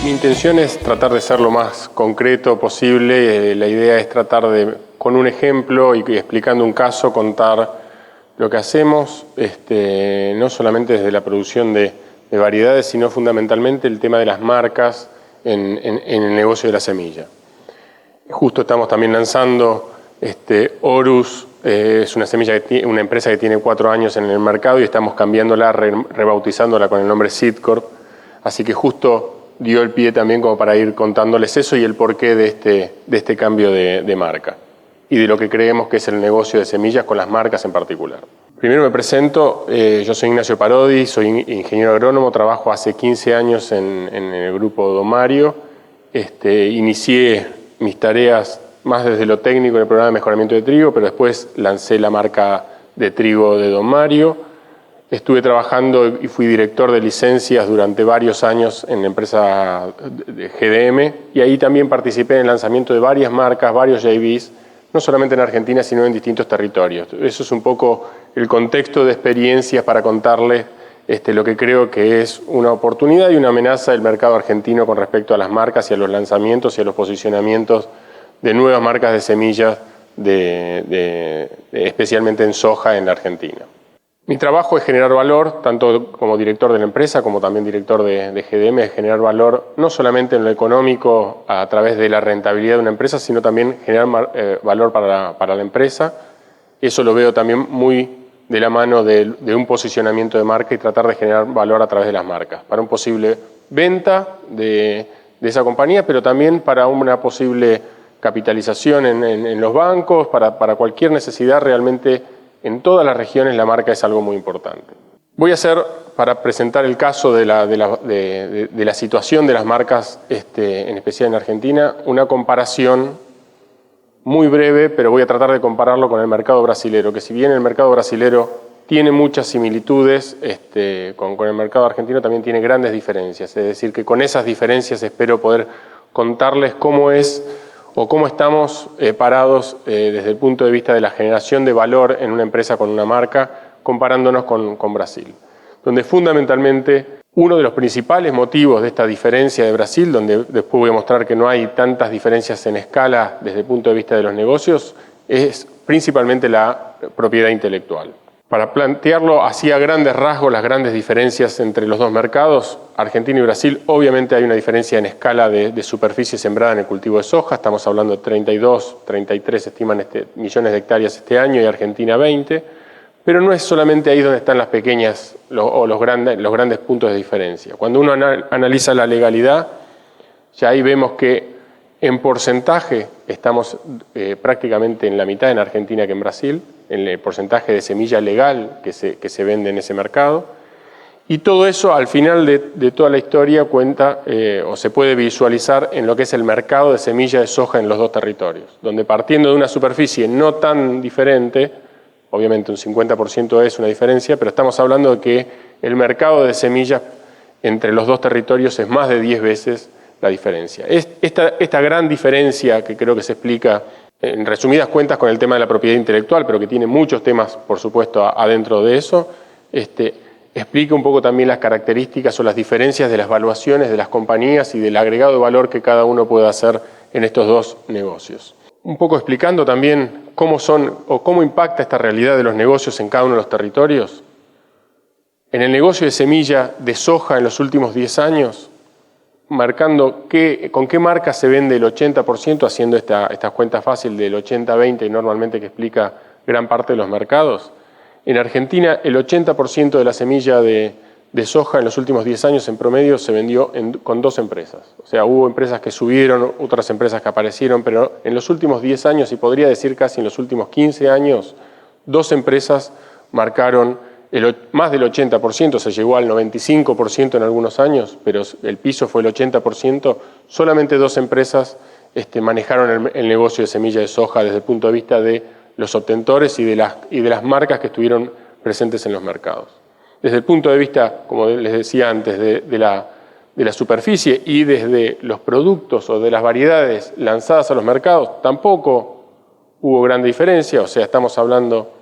Mi intención es tratar de ser lo más concreto posible. La idea es tratar de, con un ejemplo y explicando un caso, contar lo que hacemos, no solamente desde la producción de variedades, sino fundamentalmente el tema de las marcas en el negocio de la semilla. Justo estamos también lanzando Horus, es una semilla una empresa que tiene 4 años en el mercado y estamos cambiándola, rebautizándola con el nombre Seedcorp. Así que justo dio el pie también como para ir contándoles eso y el porqué de este cambio de marca y de lo que creemos que es el negocio de semillas con las marcas en particular. Primero me presento, yo soy Ignacio Parodi, soy ingeniero agrónomo, trabajo hace 15 años en el grupo Don Mario. Inicié mis tareas más desde lo técnico en el programa de mejoramiento de trigo, pero después lancé la marca de trigo de Don Mario. Estuve trabajando y fui director de licencias durante varios años en la empresa de GDM y ahí también participé en el lanzamiento de varias marcas, varios JVs, no solamente en Argentina, sino en distintos territorios. Eso es un poco el contexto de experiencias para contarles lo que creo que es una oportunidad y una amenaza del mercado argentino con respecto a las marcas y a los lanzamientos y a los posicionamientos de nuevas marcas de semillas, especialmente en soja en la Argentina. Mi trabajo es generar valor, tanto como director de la empresa como también director de GDM, es generar valor no solamente en lo económico a través de la rentabilidad de una empresa, sino también generar valor para la empresa. Eso lo veo también muy de la mano de un posicionamiento de marca y tratar de generar valor a través de las marcas, para un posible venta de esa compañía, pero también para una posible capitalización en los bancos, para cualquier necesidad realmente. En todas las regiones la marca es algo muy importante. Voy a hacer, para presentar el caso de la situación de las marcas, en especial en Argentina, una comparación muy breve, pero voy a tratar de compararlo con el mercado brasilero, que si bien el mercado brasilero tiene muchas similitudes, con el mercado argentino también tiene grandes diferencias. Es decir, que con esas diferencias espero poder contarles cómo es o cómo estamos parados desde el punto de vista de la generación de valor en una empresa con una marca, comparándonos con Brasil. Donde fundamentalmente uno de los principales motivos de esta diferencia de Brasil, donde después voy a mostrar que no hay tantas diferencias en escala desde el punto de vista de los negocios, es principalmente la propiedad intelectual. Para plantearlo así a grandes rasgos, las grandes diferencias entre los dos mercados, Argentina y Brasil, obviamente hay una diferencia en escala de superficie sembrada en el cultivo de soja. Estamos hablando de 32, 33 estiman millones de hectáreas este año y Argentina 20. Pero no es solamente ahí donde están las pequeñas o los grandes puntos de diferencia. Cuando uno analiza la legalidad, ya ahí vemos que en porcentaje estamos prácticamente en la mitad en Argentina que en Brasil, en el porcentaje de semilla legal que se vende en ese mercado. Y todo eso al final de toda la historia cuenta o se puede visualizar en lo que es el mercado de semilla de soja en los dos territorios, donde partiendo de una superficie no tan diferente, obviamente un 50% es una diferencia, pero estamos hablando de que el mercado de semillas entre los dos territorios es más de 10 veces la diferencia. Esta gran diferencia que creo que se explica en resumidas cuentas con el tema de la propiedad intelectual, pero que tiene muchos temas, por supuesto, adentro de eso, explica un poco también las características o las diferencias de las valuaciones de las compañías y del agregado de valor que cada uno puede hacer en estos dos negocios. Un poco explicando también cómo son o cómo impacta esta realidad de los negocios en cada uno de los territorios. En el negocio de semilla de soja en los últimos 10 años, marcando con qué marca se vende el 80%, haciendo esta cuenta fácil del 80-20 normalmente que explica gran parte de los mercados. En Argentina el 80% de la semilla de soja en los últimos 10 años en promedio se vendió con 2 empresas. O sea, hubo empresas que subieron, otras empresas que aparecieron, pero en los últimos 10 años, y podría decir casi en los últimos 15 años, 2 empresas marcaron más del 80%, se llegó al 95% en algunos años, pero el piso fue el 80%, solamente 2 empresas manejaron el negocio de semilla de soja desde el punto de vista de los obtentores y de las marcas que estuvieron presentes en los mercados. Desde el punto de vista, como les decía antes, de la superficie y desde los productos o de las variedades lanzadas a los mercados, tampoco hubo gran diferencia, o sea, estamos hablando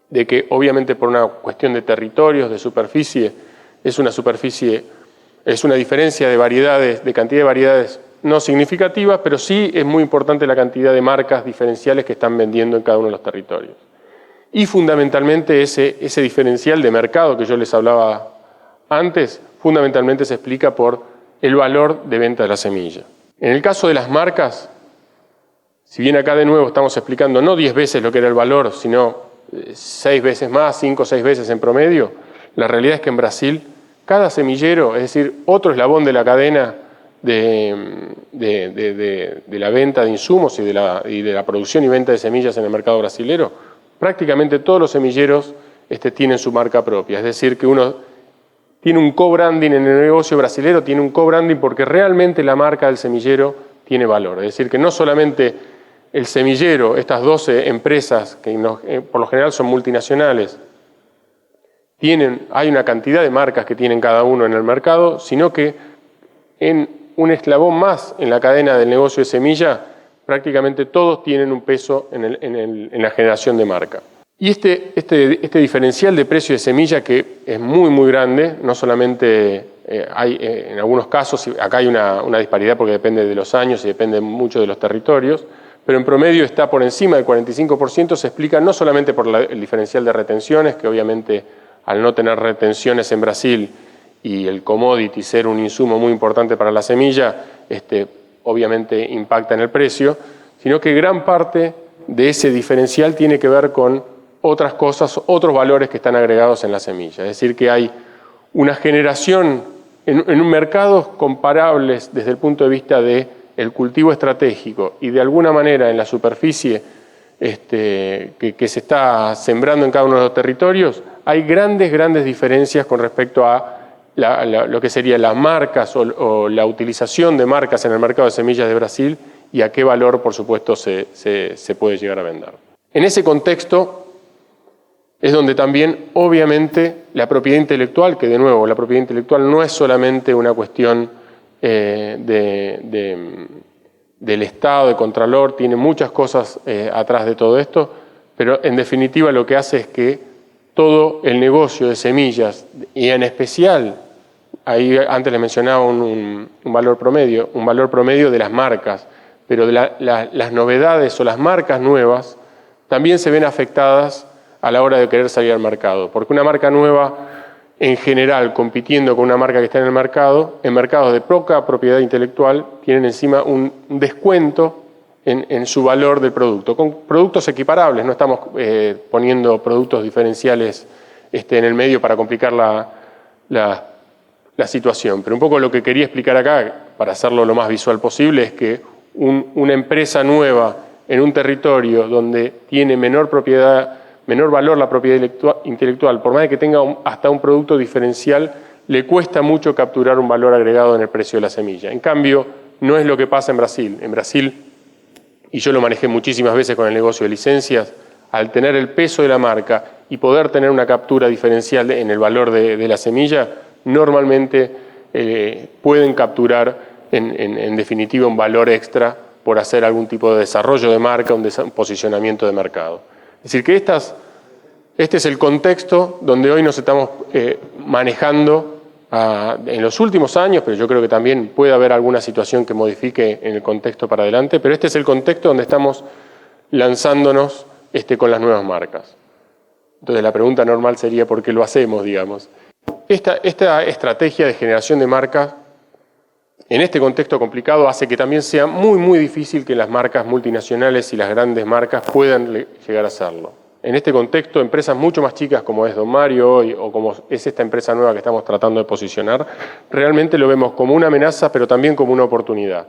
de que obviamente por una cuestión de territorios, de superficie, es una superficie Es una diferencia de variedades, de cantidad de variedades no significativa, pero sí es muy importante la cantidad de marcas diferenciales que están vendiendo en cada uno de los territorios. Y fundamentalmente ese diferencial de mercado que yo les hablaba antes, fundamentalmente se explica por el valor de venta de la semilla. En el caso de las marcas, si bien acá de nuevo estamos explicando no 10 veces lo que era el valor, sino 6 veces más, 5 o 6 veces en promedio, la realidad es que en Brasil cada semillero, es decir, otro eslabón de la cadena de la venta de insumos y de la producción y venta de semillas en el mercado brasilero, prácticamente todos los semilleros tienen su marca propia. Es decir, que uno tiene un co-branding en el negocio brasilero, tiene un co-branding porque realmente la marca del semillero tiene valor. Es decir, que no solamente el semillero, estas 12 empresas, que por lo general son multinacionales, hay una cantidad de marcas que tienen cada uno en el mercado, sino que en un eslabón más en la cadena del negocio de semilla, prácticamente todos tienen un peso en la generación de marca. Y este diferencial de precio de semilla que es muy, muy grande, no solamente hay en algunos casos, acá hay una disparidad porque depende de los años y depende mucho de los territorios, pero en promedio está por encima del 45%, se explica no solamente por el diferencial de retenciones, que obviamente al no tener retenciones en Brasil y el commodity ser un insumo muy importante para la semilla, obviamente impacta en el precio, sino que gran parte de ese diferencial tiene que ver con otras cosas, otros valores que están agregados en la semilla. Es decir, que hay una generación en un mercado comparables desde el punto de vista del cultivo estratégico y de alguna manera en la superficie que se está sembrando en cada uno de los territorios, hay grandes diferencias con respecto a lo que serían las marcas o la utilización de marcas en el mercado de semillas de Brasil y a qué valor, por supuesto, se puede llegar a vender. En ese contexto es donde también, obviamente, la propiedad intelectual, que de nuevo, la propiedad intelectual no es solamente una cuestión del Estado, de Contralor, tiene muchas cosas atrás de todo esto, pero en definitiva lo que hace es que todo el negocio de semillas, y en especial, ahí antes les mencionaba un valor promedio de las marcas, pero de las novedades o las marcas nuevas también se ven afectadas a la hora de querer salir al mercado, porque una marca nueva, en general, compitiendo con una marca que está en el mercado, en mercados de poca propiedad intelectual, tienen encima un descuento en su valor del producto, con productos equiparables, no estamos poniendo productos diferenciales en el medio para complicar la situación, pero un poco lo que quería explicar acá, para hacerlo lo más visual posible, es que una empresa nueva en un territorio donde tiene menor valor la propiedad intelectual, por más de que tenga hasta un producto diferencial, le cuesta mucho capturar un valor agregado en el precio de la semilla. En cambio, no es lo que pasa en Brasil. En Brasil, y yo lo manejé muchísimas veces con el negocio de licencias, al tener el peso de la marca y poder tener una captura diferencial en el valor de la semilla, normalmente pueden capturar en definitiva un valor extra por hacer algún tipo de desarrollo de marca, un posicionamiento de mercado. Es decir, que este es el contexto donde hoy nos estamos manejando en los últimos años, pero yo creo que también puede haber alguna situación que modifique en el contexto para adelante, pero este es el contexto donde estamos lanzándonos con las nuevas marcas. Entonces la pregunta normal sería ¿por qué lo hacemos, digamos? Esta estrategia de generación de marcas en este contexto complicado hace que también sea muy difícil que las marcas multinacionales y las grandes marcas puedan llegar a hacerlo. En este contexto, empresas mucho más chicas como es Don Mario hoy o como es esta empresa nueva que estamos tratando de posicionar, realmente lo vemos como una amenaza, pero también como una oportunidad.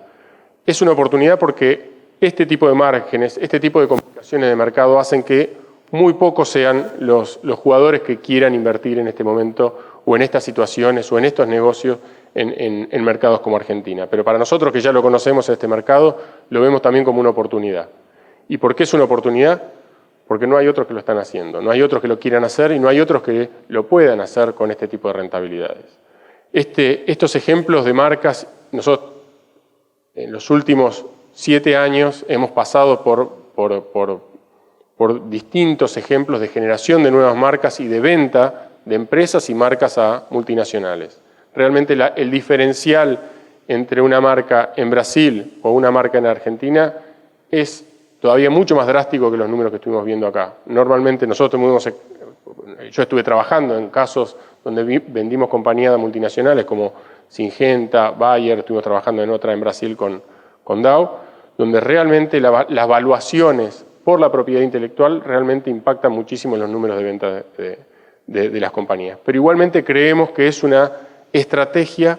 Es una oportunidad porque este tipo de márgenes, este tipo de complicaciones de mercado hacen que muy pocos sean los jugadores que quieran invertir en este momento o en estas situaciones o en estos negocios en mercados como Argentina. Pero para nosotros que ya lo conocemos este mercado, lo vemos también como una oportunidad. ¿Y por qué es una oportunidad? Porque no hay otros que lo están haciendo, no hay otros que lo quieran hacer y no hay otros que lo puedan hacer con este tipo de rentabilidades. Estos ejemplos de marcas, nosotros en los últimos 7 años hemos pasado por distintos ejemplos de generación de nuevas marcas y de venta de empresas y marcas a multinacionales. Realmente el diferencial entre una marca en Brasil o una marca en Argentina es todavía mucho más drástico que los números que estuvimos viendo acá. Normalmente yo estuve trabajando en casos donde vendimos compañías multinacionales como Syngenta, Bayer, estuvimos trabajando en otra en Brasil con Dow, donde realmente las valuaciones por la propiedad intelectual realmente impactan muchísimo en los números de venta de las compañías. Pero igualmente creemos que es una estrategia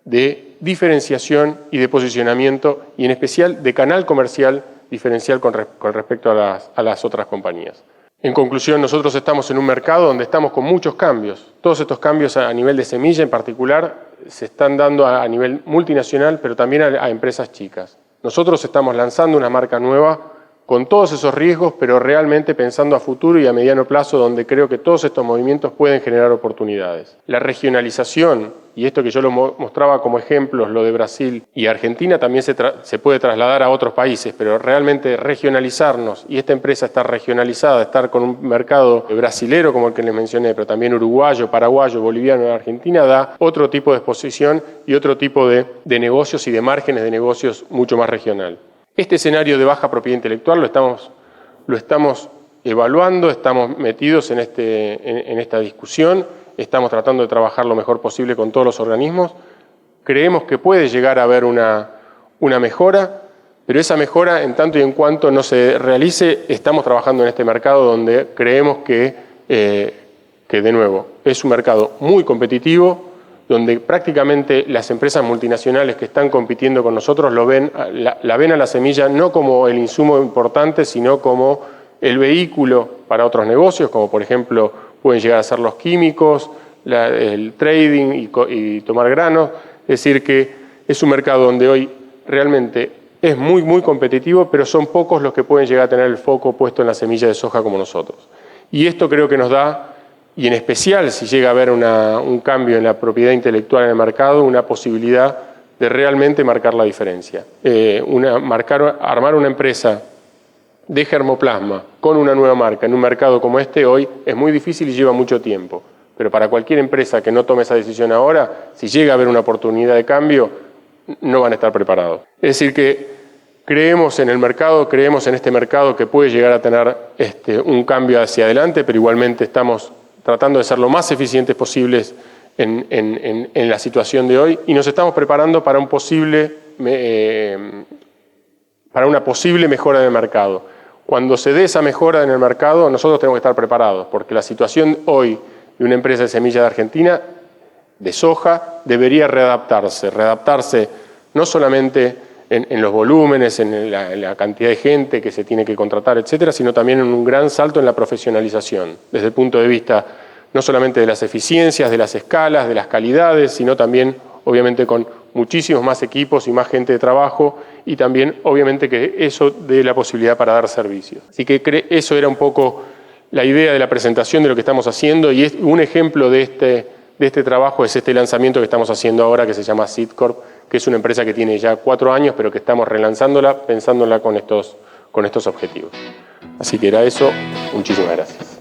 de diferenciación y de posicionamiento, y en especial de canal comercial diferencial con respecto a las otras compañías. En conclusión, nosotros estamos en un mercado donde estamos con muchos cambios. Todos estos cambios a nivel de semilla en particular se están dando a nivel multinacional, pero también a empresas chicas. Nosotros estamos lanzando una marca nueva con todos esos riesgos, pero realmente pensando a futuro y a mediano plazo, donde creo que todos estos movimientos pueden generar oportunidades. La regionalización, y esto que yo lo mostraba como ejemplos, lo de Brasil y Argentina, también se puede trasladar a otros países, pero realmente regionalizarnos, y esta empresa está regionalizada, estar con un mercado brasilero como el que les mencioné, pero también uruguayo, paraguayo, boliviano en Argentina, da otro tipo de exposición y otro tipo de negocios y de márgenes de negocios mucho más regional. Este escenario de baja propiedad intelectual lo estamos evaluando, estamos metidos en esta discusión, estamos tratando de trabajar lo mejor posible con todos los organismos. Creemos que puede llegar a haber una mejora, pero esa mejora, en tanto y en cuanto no se realice, estamos trabajando en este mercado donde creemos que de nuevo, es un mercado muy competitivo, donde prácticamente las empresas multinacionales que están compitiendo con nosotros la ven a la semilla no como el insumo importante, sino como el vehículo para otros negocios, como por ejemplo pueden llegar a ser los químicos, el trading y tomar granos. Es decir, que es un mercado donde hoy realmente es muy, muy competitivo, pero son pocos los que pueden llegar a tener el foco puesto en la semilla de soja como nosotros. Y esto creo que nos da, y en especial si llega a haber un cambio en la propiedad intelectual en el mercado, una posibilidad de realmente marcar la diferencia. Armar una empresa de germoplasma con una nueva marca en un mercado como este hoy es muy difícil y lleva mucho tiempo. Pero para cualquier empresa que no tome esa decisión ahora, si llega a haber una oportunidad de cambio, no van a estar preparados. Es decir que creemos en el mercado, creemos en este mercado que puede llegar a tener un cambio hacia adelante, pero igualmente estamos tratando de ser lo más eficientes posibles en la situación de hoy y nos estamos preparando para una posible mejora del mercado. Cuando se dé esa mejora en el mercado, nosotros tenemos que estar preparados, porque la situación hoy de una empresa de semilla de Argentina, de soja, debería readaptarse no solamente en los volúmenes, en la cantidad de gente que se tiene que contratar, etcétera, sino también en un gran salto en la profesionalización, desde el punto de vista no solamente de las eficiencias, de las escalas, de las calidades, sino también, obviamente, con muchísimos más equipos y más gente de trabajo, y también, obviamente, que eso dé la posibilidad para dar servicios. Así que eso era un poco la idea de la presentación de lo que estamos haciendo, y un ejemplo de este trabajo es este lanzamiento que estamos haciendo ahora, que se llama Seedcorp, que es una empresa que tiene ya 4 años, pero que estamos relanzándola, pensándola con estos objetivos. Así que era eso. Muchísimas gracias.